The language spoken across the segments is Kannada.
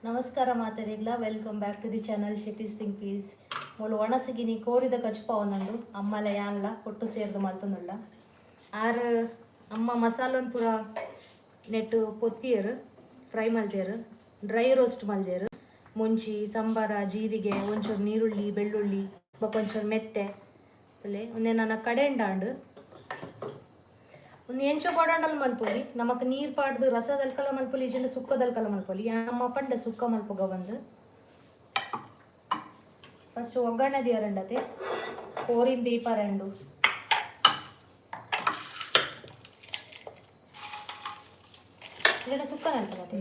ನಮಸ್ಕಾರ ಮಾತರಿಗ್ಲ welcome back to the channel Shetty's think piece ಮೊಳು ಒಣಸಿಗಿನಿ ಕೋರಿದ ಕಚ್ಪ ಒಂದುಂಡು ಅಮ್ಮಲ ಯಾನ್ಲ ಒಟ್ಟು ಸೇರ್ದು ಮಲ್ತೊಂದುಲ್ಲ ಆರು ಅಮ್ಮ ಮಸಾಲನ್ ಪೂರ ನೆಟ್ಟು ಪೊತ್ತಿಯರು ಫ್ರೈ ಮಲ್ತೇರು ಡ್ರೈ ರೋಸ್ಟ್ ಮಲ್ದೇರು ಮುಂಚಿ ಸಂಬಾರ ಜೀರಿಗೆ ಒಂಚೂರು ನೀರುಳ್ಳಿ ಬೆಳ್ಳುಳ್ಳಿ ಬೊಕೊಂಚೂರು ಮೆತ್ತೆ ಒಂದೇ ನನ್ನ ಕಡೆಂಡಾಂಡು ಒಂದು ಎಂಚ ಪಡಂಡಲ್ ಮಲ್ಪೊಲಿ ನಮಕ್ ನೀರ್ ಪಾಡ್ದು ರಸದಲ್ಕಲ ಮಲ್ಪೊಲಿ ಇಜಂಡ ಸುಕ್ಕದಲ್ಕಲ ಮಲ್ಪೊಲಿ ನಮ್ಮ ಪಂಡ ಸುಕ್ಕ ಮಲ್ಪೊಗ ಬಂದು ಫಸ್ಟ್ ಒಗ್ಗರಣೆ ದಿಯರಂಡತೆ ಕೋರಿನ ಬೇಪಾರಂಡು ಇಜಂಡ ಸುಕ್ಕ ನಲ್ಪಗತೆ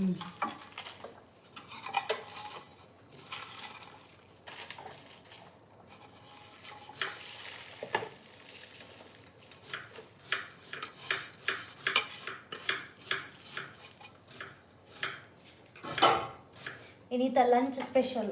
ಇನ್ನಿತ ಲಂಚ್ ಸ್ಪೆಷಲ್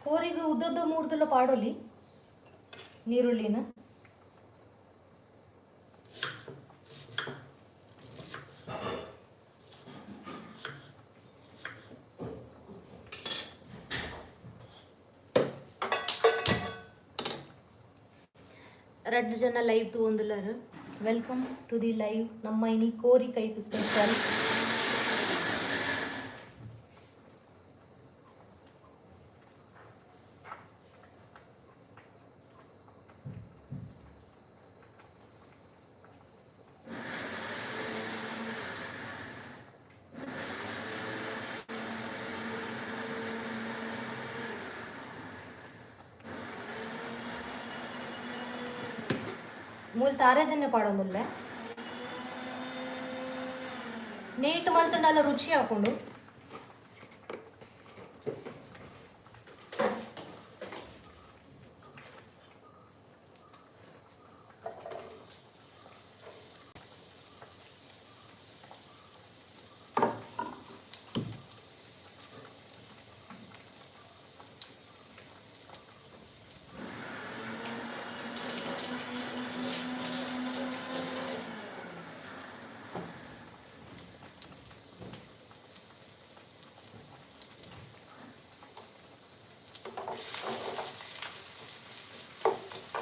ಕೋರಿಗೆ ಉದ್ದದ್ದು ಮೂರ್ದೆಲ್ಲ ಪಾಡೋಲಿ ನೀರುಳ್ಳಿನ ಎರಡು ಜನ ಲೈವ್ ತಗೊಂಡಿಲ್ಲರು ವೆಲ್ಕಮ್ ಟು ದಿ ಲೈವ್ ನಮ್ಮ ಇನಿ ಕೋರಿ ಕೈಪ್ ಸ್ಪೆಷಲ್ ಮೂಲ್ ತಾರೇದನ್ನೇ ಪಾಡೋದಿಲ್ಲ ನೀಟ್ ಮಲ್ತಂಡೆಲ್ಲ ರುಚಿ ಹಾಕೊಂಡು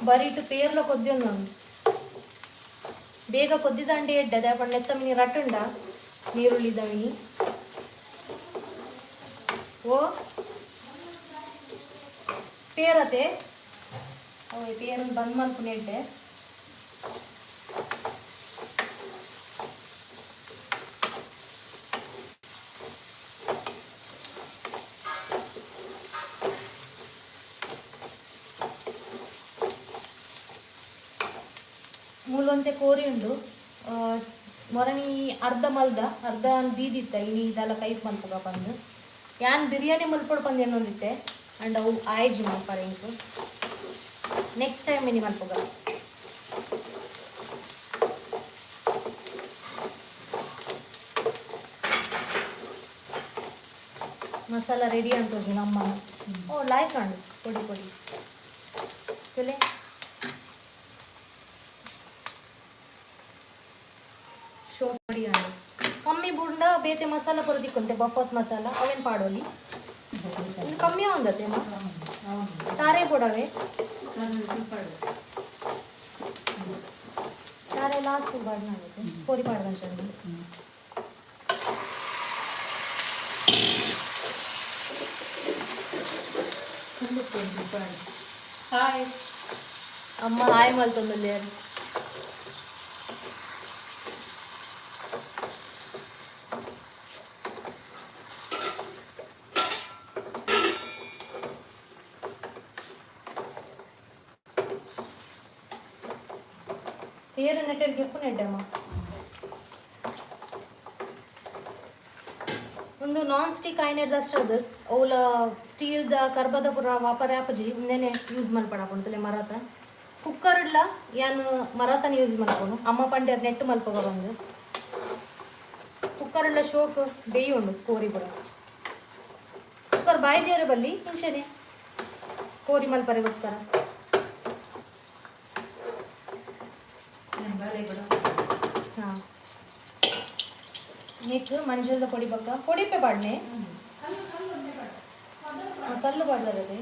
ಬರೀಟು ಪೇರ್ಲ ಕೊದ್ದಿಯೊಂದು ಬೇಗ ಕೊದ್ದಿದಂಡೆ ಎಡ್ಡದೆ ಅಪ್ಪಣ್ಣ ಎತ್ತಮಿನಿ ರಟ್ಟುಂಡ ನೀರುಳ್ಳಿದವಿನಿ ಓ ಪೇರತೆ ಓಯ್ ಪೇರನ್ನು ಬಂದ್ ಮಾಡ್ಕೊಂಡು ಎಡ್ಡೆ ಮೂಲೊಂತೆ ಕೋರಿ ಉಂಡು ಮೊರಣಿ ಅರ್ಧ ಮಲ್ದ ಅರ್ಧ ದೀದಿತ್ತ ಇನಿ ಇದೆಲ್ಲ ಕೈಪ್ ಮಲ್ಪಗ ಬಂದು ಯಾನ್ ಬಿರಿಯಾನಿ ಮಲ್ಪಡು ಬಂದು ಏನೊಂದಿತ್ತೆ ಅಂಡ್ ಅವು ಆಯ್ಜಿ ಮಲ್ಪಾರ ಇಂಕು ನೆಕ್ಸ್ಟ್ ಟೈಮ್ ಇನಿ ಮಲ್ಪಗ ಮಸಾಲ ರೆಡಿ ಅಂತೋಗಿ ನಮ್ಮ ಓ ಲಾಯ್ಕ್ ಅಂಡು ಪೊಡಿ ಪೊಡಿ ಕೆಲೆ ಪೊಡಿ ಅಂಡು ಕಮ್ಮಿ ಬುಂಡ ಬೇತೆ ಮಸಾಲ ಪೊರದಿಕ್ಕೊಂತೆ ಬಫತ್ ಮಸಾಲ ಅವೇನು ಪಾಡೋಲಿ ಕಮ್ಮಿ ಒಂದತೆ ತಾರೆ ಪೊಡವೆ ತಾರೆ ಲಾಸ್ಟ್ ಬಾಡ್ ಮಾಡಿದೆ ಪೊಡಿ ಪಾಡ್ದಂಚಂದು ಹಾಯ್ ಅಮ್ಮ ಹಾಯ್ ಮಲ್ತೊಂದಲ್ಲಿ పేరు నెట్టెడ్ గిప్పు నెట్టమ్మ ಒಂದು ನಾನ್ ಸ್ಟಿಕ್ ಆಯ್ನೆಡ್ದು ಅಷ್ಟದು ಅವಳ ಸ್ಟೀಲ್ದ ಕರ್ಬದ ಪುರ ವಾಪರ್ ಆಪಜಿ ಮುಂದೆನೆ ಯೂಸ್ ಮಲ್ಪಡಾಕೊಂತಲೆ ಮರಾತ ಕುಕ್ಕರ್ ಇಲ್ಲ ಯಾನು ಮರಾತನ ಯೂಸ್ ಮಾಡ್ಕೊಂಡು ಅಮ್ಮ ಪಂಡ್ಯ ನೆಟ್ಟು ಮಲ್ಪಗ ಬಂದು ಕುಕ್ಕರ್ ಇಲ್ಲ ಶೋಕ್ ಬೇಯಿ ಉಂಡು ಕೋರಿ ಪುರ ಕುಕ್ಕರ್ ಬಾಯ್ದೇವ್ರ ಬಲ್ಲಿ ಮುಂಚೆನೆ ಕೋರಿ ಮಲ್ಪರೆಗೋಸ್ಕರ ಹಾಂ నీకు మంచిగా పొడి పక్క పొడిపే పడినే కళ్ళు పడలేదు అది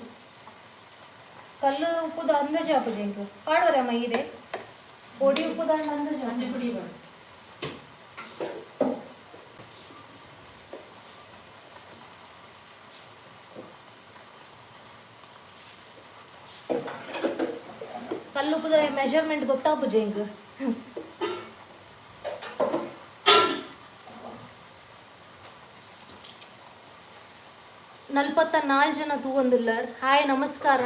కళ్ళు ఉప్పు అందరూ చేప ఇంక పాడవరమ్మా ఇదే పొడి ఉప్పు దాంట్లో అందరూ పొడి ಕಲ್ಲು ಉಪ್ಪುದ ಮೆಜರ್ಮೆಂಟ್ ಗೊತ್ತಾಪುಜೆ ಇಂಕ 44 ಜನ ತಗೊಂಡಿಲ್ಲರ್ ಹಾಯ್ ನಮಸ್ಕಾರ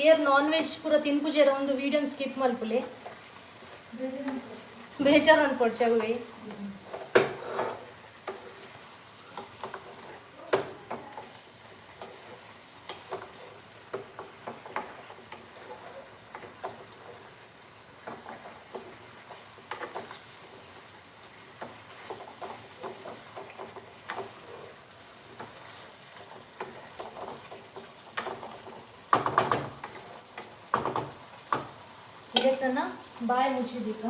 ಏರ್ ನಾನ್ ವೆಜ್ ಪೂರ ತಿನ್ಪುಜೇರ ಒಂದು ವಿಡಿಯೋನ್ ಸ್ಕಿಪ್ ಮಲ್ಪುಲೆ ಬೇಜಾರು ಅನ್ಕೊಡ್ಚಾಗುವೆ ಇದನ್ನ ಬಾಯಿ ಮುಚ್ಚಿದೀಗ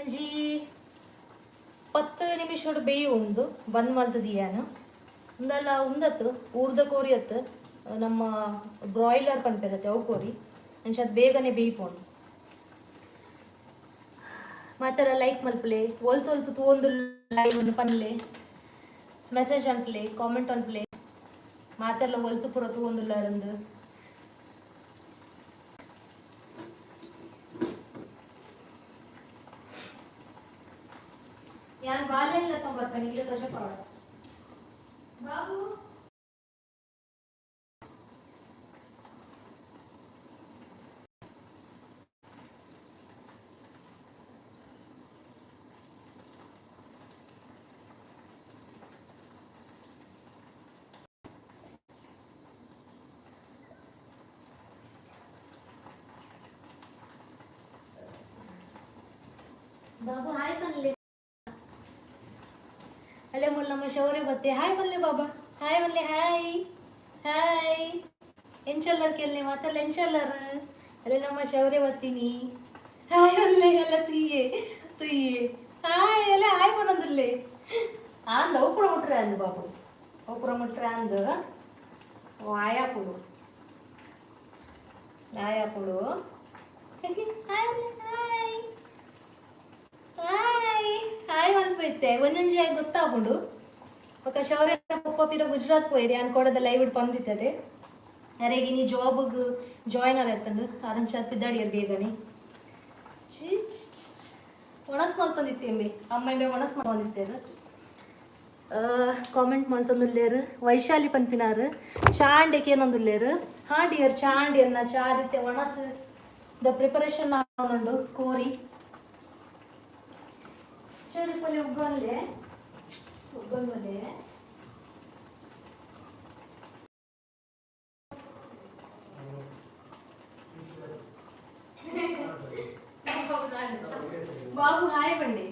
ಒಂಜಿ 10 ನಿಮಿಷ ಬೇಯಿ ಉಂಡು ಬಂದ್ ಮಲ್ತದಿಯಾನು ಉಂದಲ್ಲ ಉಂದತ್ತು ಊರ್ದ ಕೋರಿ ಅತ್ತು ನಮ್ಮ ಬ್ರಾಯ್ಲರ್ ಪನ್ಪೆರತ್ತೆ ಅವು ಕೋರಿ ಅಂಚೆ ಬೇಗನೆ ಬೇಯಿಪೋಂಡು ಮಾತಾಡ ಲೈಕ್ ಮಲ್ಪಲೆ ಒಲ್ತು ಒಲ್ತು ತೂಂದು ಲೈವ್ ಪನ್ಲೆ ಮೆಸೇಜ್ ಅನ್ಪ್ಲೆ ಕಾಮೆಂಟ್ ಅನ್ಪ್ಲೆ ಮಾತೆಲ್ಲ ಒಲ್ತು ಪುರ ತೂಂದುಲ್ಲಾರಂದು ಯಾರು ಬಾಲೆಲ್ಲ ತಗೊಂಡ್ಬರ್ತಾನೆ ಈಗ ತೋಷ ಬಾಬು ಬಾಬು ಹಾಯ್ ಪನ್ಲೆ ಅಲ್ಲೇ ಮುಲ್ಲ ನಮ್ಮ ಶೌರ್ಯ ಬತ್ತೆ ಹಾಯ್ ಮಲ್ಲೆ ಬಾಬಾ ಹಾಯ್ ಮಲ್ಲೆ ಹಾಯ್ ಹಾಯ್ ಎಂಚಲ್ಲರ್ ಕೆಲ್ಲೆ ಮಾತಲ್ಲ ಎಂಚಲ್ಲರ್ ಅಲ್ಲೇ ನಮ್ಮ ಶೌರ್ಯ ಬತ್ತೀನಿ ಹಾಯ್ ಅಲ್ಲೇ ಎಲ್ಲ ತುಯ್ಯೆ ತುಯ್ಯೆ ಹಾಯ್ ಅಲ್ಲ ಹಾಯ್ ಬನ್ನೊಂದಿಲ್ಲೇ ಅಂದ ಒಪ್ಪುರ ಮುಟ್ರೆ ಅಂದು ಬಾಬು ಒಪ್ಪುರ ಮುಟ್ರೆ ಅಂದು ಓ ಆಯಾಪುಡು ಆಯಾಪುಡು ಹಾಯ್ ಹಾಯ್ ಹಾಯ್ ಹಾಯ್ ಅನ್ಪೈತೆ ಒಂದೊಂದು ಜಾಗ ಗೊತ್ತಾಗ್ಬಿಡು ఒక ಶೌರ್ಯ ಪಪ್ಪ ಪಿರ ಗುಜರಾತ್ ಪೋಯಿರಿ ಅನ್ಕೊಡದ ಲೈವ್ ಬಂದಿತ್ತದೆ ಅರೆಗೆ ನೀ ಜಾಬ್ಗೆ ಜಾಯ್ನರ್ ಆಯ್ತಂದು ಅರಂಚಾತ್ ಪಿದ್ದಾಡಿಯರ್ ಬೇಗನೆ ಒಣಸ್ ಮಲ್ತಂದಿತ್ತೇಂಬೆ ಅಮ್ಮ ಒಣಸ್ ಮಲ್ತಂದಿತ್ತೇರು ಕಾಮೆಂಟ್ ಮಲ್ತಂದುಲ್ಲೇರು ವೈಶಾಲಿ ಪನ್ಪಿನಾರು ಚಾಂಡೆಗೆ ಏನೊಂದುಲ್ಲೇರು ಹಾ ಡಿಯರ್ ಚಾಂಡಿ ಅನ್ನ ಚಾದಿತ್ತೆ ಒಣಸ್ ದ ಪ್ರಿಪರೇಷನ್ ಆಗೊಂಡು ಕೋರಿ ಚೂರಿಪಲ್ಲಿ ಉಗ್ಗನ್ಲೆ ಉಗ್ಗನ್ಲೆ బాబు హాయ్ బండి.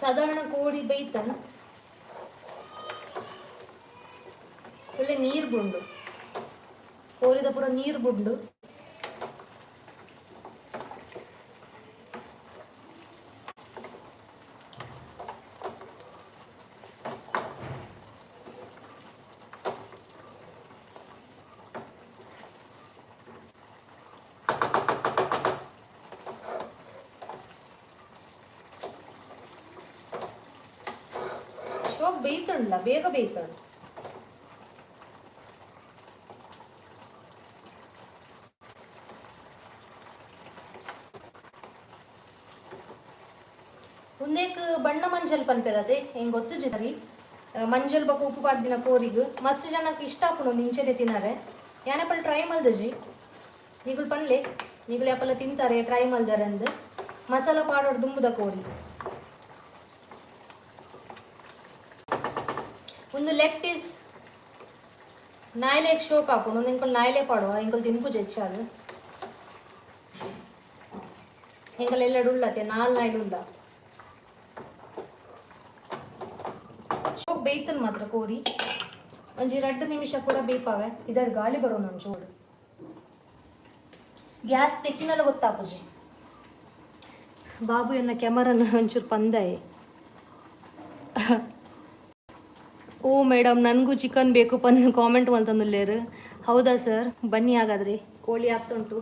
ಸಾಧಾರಣ ಕೋಳಿ ಬೇಯ್ತಾನ ಒಳ್ಳೆ ನೀರು ಬುಂಡು ಕೋಳಿದ ಪೂರ ನೀರು ಬುಂಡು ಶೋಕ್ ಬೇಯ್ತಂಡ್ಲ ಬೇಗ ಬೇಯ್ತಾಳ. ಉಂದೇಕ್ ಬಣ್ಣ ಮಂಜಲ್ ಪನ್ಪೆರದೆ ಹೆಂಗ್ ಗೊತ್ತು ಸರಿ ಮಂಜಲ್ ಬಕ್ಕ ಉಪ್ಪು ಪಾಡ್ದಿನ ಕೋರಿಗ್ ಮಸ್ತ್ ಜನಕ್ಕೆ ಇಷ್ಟ ಹಾಕೊಂಡು ಇಂಚೆನೆ ತಿನ್ನಾರೆ. ಯಾನೆಪಲ್ ಟ್ರೈ ಮಲ್ದಜಿ ನಿಗುಲ್ ಪನ್ಲೆ ನಿಗುಲ್ ಯಾಪಲ್ಲ ತಿಂತಾರೆ ಟ್ರೈ ಮಲ್ದಾರೆ ಅಂದ್ ಮಸಾಲ ಪಾಡೋಡು ದುಂಬುದ ಕೋರಿ. ಒಂದು ಲೆಗ್ ಪೀಸ್ ನಾಯ್ಲೆಗ್ ಶೋಕ್ ಹಾಕೊಂಡು ಒಂದು ಎಂಕಲ್ ನಾಯ್ಲೆ ಪಾಡುವ ಎಂಕಲ್ ತಿನ್ಪು ಜೆಚ್ಚಾರು ಎಂಕಲ್ ಎಲ್ಲೆಡು ಉಳ್ಳತೆ 4 ನಾಯ್ಲು ಉಳ್ಳ ಶೋಕ್ ಬೇಯ್ತನ್ ಮಾತ್ರ ಕೋರಿ ಒಂಜಿ 2 ನಿಮಿಷ ಕೂಡ ಬೇಯ್ಪಾವೆ. ಇದರ ಗಾಳಿ ಬರೋನು ಒಂಚೂರು ಗ್ಯಾಸ್ ತೆಕ್ಕಿನಲ್ಲ ಗೊತ್ತಾಪುಜಿ. ಬಾಬು ಎನ್ನ ಕ್ಯಾಮರನ್ನು ಒಂಚೂರು ಪಂದಾಯೆ. ಓ ಮೇಡಮ್ ನನಗೂ ಚಿಕನ್ ಬೇಕು ಪಂದು ಕಾಮೆಂಟ್ ಮಲ್ತಂದುಲ್ಲೇರು. ಹೌದಾ ಸರ್ ಬನ್ನಿ ಹಾಗಾದ್ರೆ ಕೋಳಿ ಆಗ್ತುಂಟು.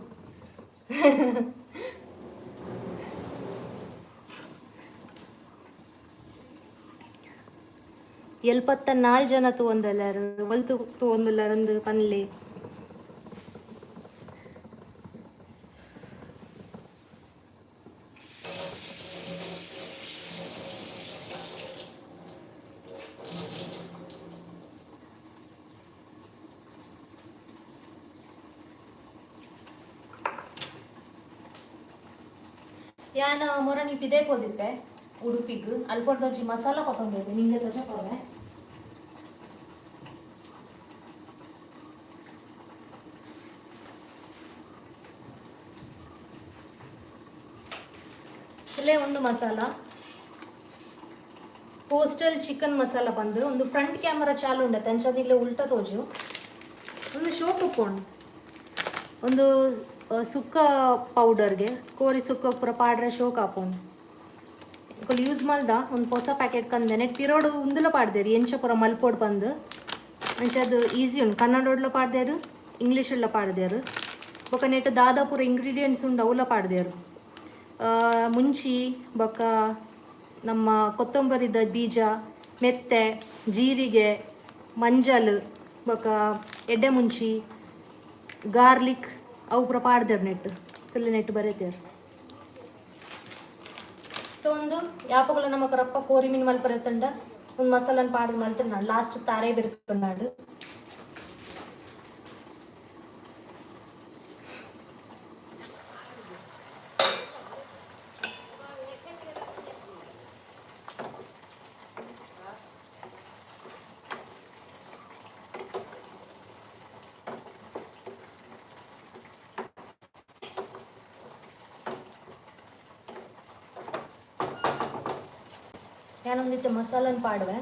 ಎಲ್ಪತ್ತ 4 ಜನ ತಗೊಂಡಲ್ಲಾರು ಒಲ್ತು ತಗೊಂಡಲ್ಲಾರಂದು ಪನ್ಲೆ ಯಾನ ಮೊರಣಿ ಪಿದೆ ಪೋದಿತ್ತೆ ಉಡುಪಿಗ್ ಅಲ್ಪೊಡ್ದೊಂಜಿ ಮಸಾಲ ಕೊತ್ತಂಬರಿ ನಿಂಗೆ ತೋಜಪವೆ. ಇಲ್ಲೇ ಒಂದು ಮಸಾಲ ಕೋಸ್ಟಲ್ ಚಿಕನ್ ಮಸಾಲ ಬಂದು ಒಂದು ಫ್ರಂಟ್ ಕ್ಯಾಮರಾ ಚಾಲು ಉಂಡತ್ತೆ ಅಂಚದಿಲ್ಲ ಉಲ್ಟ ತೋಜು ಒಂದು ಶೋಕ್ ಉಪ್ಪುಂಡು ಒಂದು ಸುಕ್ಕ ಪೌಡರ್ಗೆ ಕೋರಿ ಸುಕ್ಕ ಪೂರ ಪಾಡ್ರೆ ಶೋಕ್ ಹಾಕೊಂಡು ಇವಾಗ ಯೂಸ್ ಮಲ್ದ ಒಂದು ಹೊಸ ಪ್ಯಾಕೆಟ್ ಕಂದೆ ನೆಟ್ ಪಿರೋಡು ಉಂದುಲ ಪಾಡ್ದೇರು ಎಂಚ ಪೂರ ಮಲ್ಪೋಡು ಬಂದು ಅಂಚೆ ಅದು ಈಸಿ ಉಂಡು ಕನ್ನಡೋಡ್ಲ ಪಾಡ್ದೇರು ಇಂಗ್ಲೀಷುಲ್ಲ ಪಾಡ್ದೇರು ಬೊಕ್ಕ ನೆಟ್ ದಾದಾ ಪೂರ ಇಂಗ್ರೀಡಿಯೆಂಟ್ಸ್ ಉಂಡು ಅವಲ ಪಾಡ್ದೇರು. ಮುಂಚಿ ಬೊಕ್ಕ ನಮ್ಮ ಕೊತ್ತಂಬರಿದ ಬೀಜ ಮೆತ್ತೆ ಜೀರಿಗೆ ಮಂಜಲ್ ಬೊಕ್ಕ ಎಡ್ಡೆ ಮುಂಚಿ ಗಾರ್ಲಿಕ್ ಅವು ಪೂರ ಪಾಡ್ದೇರು ನೆಟ್ಟು ತುಳ್ಳಿ ನೆಟ್ಟು ಬರೀತೇರು. ಸೊ ಒಂದು ಯಾಪಗಳ ನಮಕ್ ರಪ್ಪ ಕೋರಿ ಮೀನು ಮಲ್ಪರತ್ತಂಡ ಒಂದು ಮಸಾಲನ್ ಪಾಡ್ದು ಮಲ್ತ ನಾನು ಲಾಸ್ಟ್ ತಾರೆ ಬೆರ್ಕೊಂಡಾಡು ഞാനൊന്നിട്ട് മസാലൻ പാടുവേ.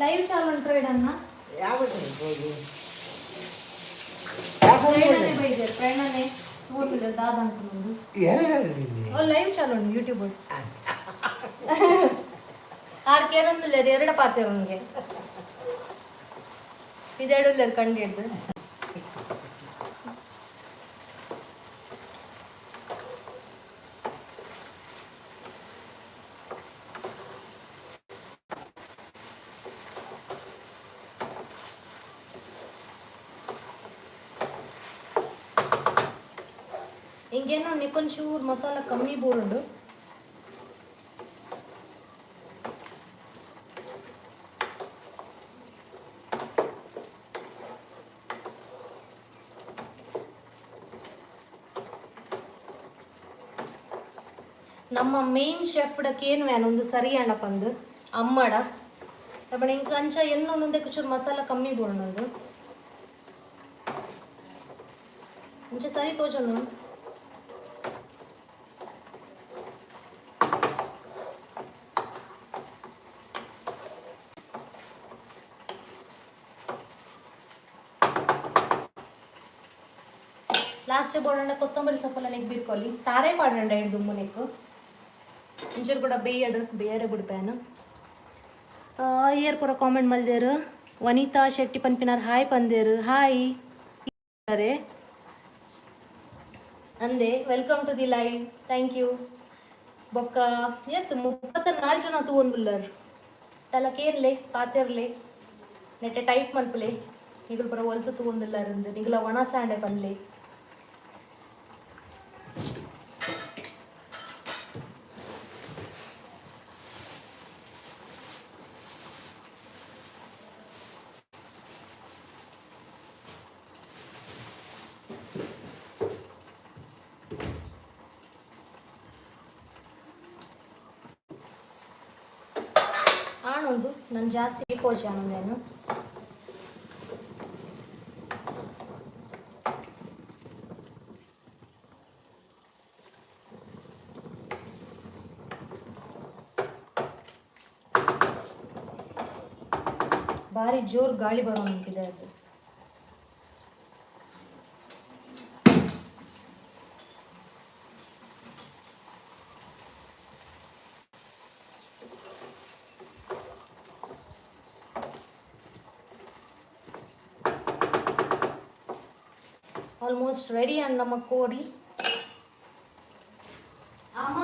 ಲೈವ್ ಚಾಲು ಉಂಟು ಇಡನ್ನ ಪ್ರೇರಣೆ ಓದಿಲ್ಲ ದಾದ ಅಂತ ಲೈವ್ ಚಾಲು ಉಂಟು ಯೂಟ್ಯೂಬ್ ಆರು ಕೇರೊಂದಿಲ್ಲ 2 ಪಾತ್ರೆ ಅವನಿಗೆ ಇದೆರಡು ಕಂಡು ಹಿಡ್ದು ಹಿಂಗೇನೋ ನಿಕೊಂಚೂರು ಮಸಾಲ ಕಮ್ಮಿ ಬೋರುಂಡು. ನಮ್ಮ ಮೇನ್ ಶೆಫ್ಡಕ್ಕೆ ಏನು ವ್ಯಾನ್ ಒಂದು ಸರಿ ಅಣ್ಣ ಪಂದು ಅಮ್ಮಡ ಅಪ್ಪಣ ಇಂಕ ಅಂಚ ಎನ್ನೊಂದೆ ಚೂರು ಮಸಾಲ ಕಮ್ಮಿ ಬೋರ್ನೊಂದು ಅಂಚೆ ಸರಿ ತೋಜೊಂದು ಲಾಸ್ಟ್ ಬೋರ್ಡ ಕೊತ್ತಂಬರಿ ಸೊಪ್ಪೆಲ್ಲ ನೆಕ್ ಬಿರ್ಕೊಲ್ಲಿ ತಾರೆ ಪಾಡಂಡ ಹಿಡ್ದು ಮುನೆಕ್ಕು ಇಂಚೂರು ಕೂಡ ಬೇಯರೆ ಬಿಡ್ಪೇನು. ಇಯರ್ ಪೂರ ಕಾಮೆಂಟ್ ಮಲ್ದೇರು ವನಿತಾ ಶೆಟ್ಟಿ ಪನ್ಪಿನಾರ್ ಹಾಯ್ ಪಂದೇರು ಹಾಯ್ ಅರೆ ಅಂದೆ welcome to the live thank you. ಬೊಕ್ಕ ಎತ್ತು 34 ಜನ ತೂವೊಂದುಲ್ಲರ್ ತಲಕೇರ್ಲೆ ಪಾತೆರ್ಲೆ ನೆಟ್ಟೆ ಟೈಪ್ ಮಲ್ಪಲೆ ನಿಗಲು ಪೂರ ಒಲ್ತು ತೂವೊಂದುಲ್ಲರಿಂದ ನಿಗಲ ಒಣ ಸಾಂಡೆ ಪನ್ಲೆ ಆಣೊಂದು ನಾನು ಜಾಸ್ತಿ ಕೋಚಿ ಆನೊಂದೇನು ಭಾರಿ ಜೋರು ಗಾಳಿ ಬರೋ ನಿಂತಿದೆ ಅದು. ಆಲ್ಮೋಸ್ಟ್ ರೆಡಿ ಅಂಡ್ ನಮ್ಮ ಕೋಡಿ ಅಮ್ಮ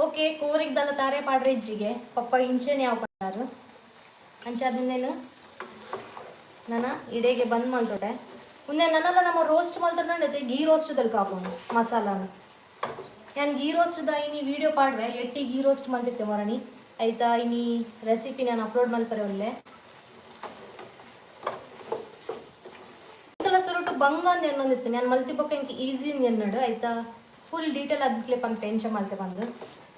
ಓಕೆ ಕೋರಿಗ್ದಲ್ಲ ತಾರೆ ಪಾಡ್ರೆ ಇಜ್ಜಿಗೆ ಪಪ್ಪ ಇಂಚೆನೆ ಯಾವ ಪಡ್ಡಾರು ಅಂಚಾದಿಂದೇನು ನಾನು ಇಡೆಗೆ ಬಂದ್ ಮಾಡ್ತೊಡೆ ಮುಂದೆ ನನ್ನೆಲ್ಲ ನಮ್ಮ ರೋಸ್ಟ್ ಮಾಡ್ತೊಂಡೈತೆ ಗೀ ರೋಸ್ಟ್ದಲ್ಲಿ ಕಾಕೊಂಡು ಮಸಾಲಾನ ನಾನು ಗೀ ರೋಸ್ಟ್ದ ಇನಿ ವಿಡಿಯೋ ಪಾಡ್ರೆ ಎಟ್ಟಿ ಗೀ ರೋಸ್ಟ್ ಮಾಡ್ತಿರ್ತೆ ಮರಣಿ ಆಯ್ತಾ ಇನಿ ರೆಸಿಪಿ ನಾನು ಅಪ್ಲೋಡ್ ಮಾಡ್ತಾರೆ ಒಳ್ಳೆ ಇಂಕಲ್ಲ ಸುರುಟು ಬಂಗ ಅಂದ ಎನ್ನೊಂದಿತ್ತು ನಾನು ಮಲ್ತಿ ಬೊಕ್ಕ ಇಂಕ ಈಸಿ ಎನ್ನಡು ಆಯ್ತಾ ಫುಲ್ ಡೀಟೇಲ್ ಅದಕ್ಕೆ ಪಂದು ಟೆನ್ಷನ್ ಮಲ್ತೆ ಬಂದು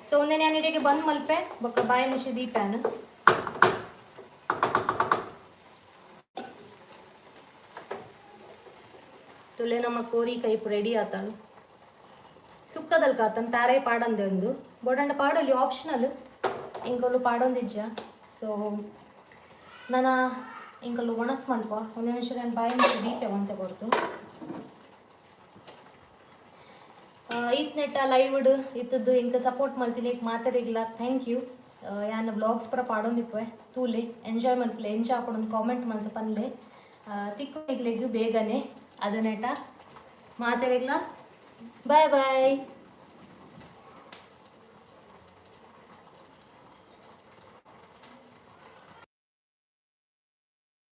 ಸೊ ಒಂದೇ ನಾನು ಇಡೆಗೆ ಬಂದು ಮಲ್ಪೆ ಬೊಕ್ಕ ಬಾಯಿ ಮುಚ್ಚಿ ದೀಪ್ಯಾನು ತುಲೆ ನಮ್ಮ ಕೋರಿ ಕೈಪು ರೆಡಿ ಆತನು ಸುಕ್ಕದಲ್ಲಿ ಕಾತನು ತಾರೆ ಪಾಡಂದೆ ಒಂದು ಬೋಡಂಡ ಪಾಡಲ್ಲಿ ಆಪ್ಷನಲ್ ಇಂಕಲ್ಲು ಪಾಡೊಂದಿಜ್ಜ ಸೊ ನಾನು ಇಂಕಲ್ಲು ಒಣಸ್ ಮಲ್ಪ ಒಂದೇ ನಿಮಿಷ ನಾನು ಬಾಯಿ ಮುಚ್ಚಿ ದೀಪೆ ಅಂತ ಕೊಡ್ತು ಈತ್ ನೆಟ್ಟ ಲೈವ್ಡ್ ಇತ್ತದ್ದು ಇಂಕ ಸಪೋರ್ಟ್ ಮಾಡ್ತೀನಿ ಈಗ ಮಾತಾಡಿಲ್ಲ ಥ್ಯಾಂಕ್ ಯು. ಯಾನ ಬ್ಲಾಗ್ಸ್ ಪರ ಪಾಡೊಂದಿಪ್ಪೆ ತೂಲೆ ಎಂಜಾಯ್ ಮಲ್ಪಲೆ ಎಂಜಾಯ್ ಹಾಕೊಂಡೊಂದು ಕಾಮೆಂಟ್ ಮಂತ ಪನ್ಲೆ ತಿಕ್ಕು ಬೇಗನೆ ಅದು ನೆಟ್ಟ ಮಾತಾಡಿಲ್ಲ ಬಾಯ್ ಬಾಯ್.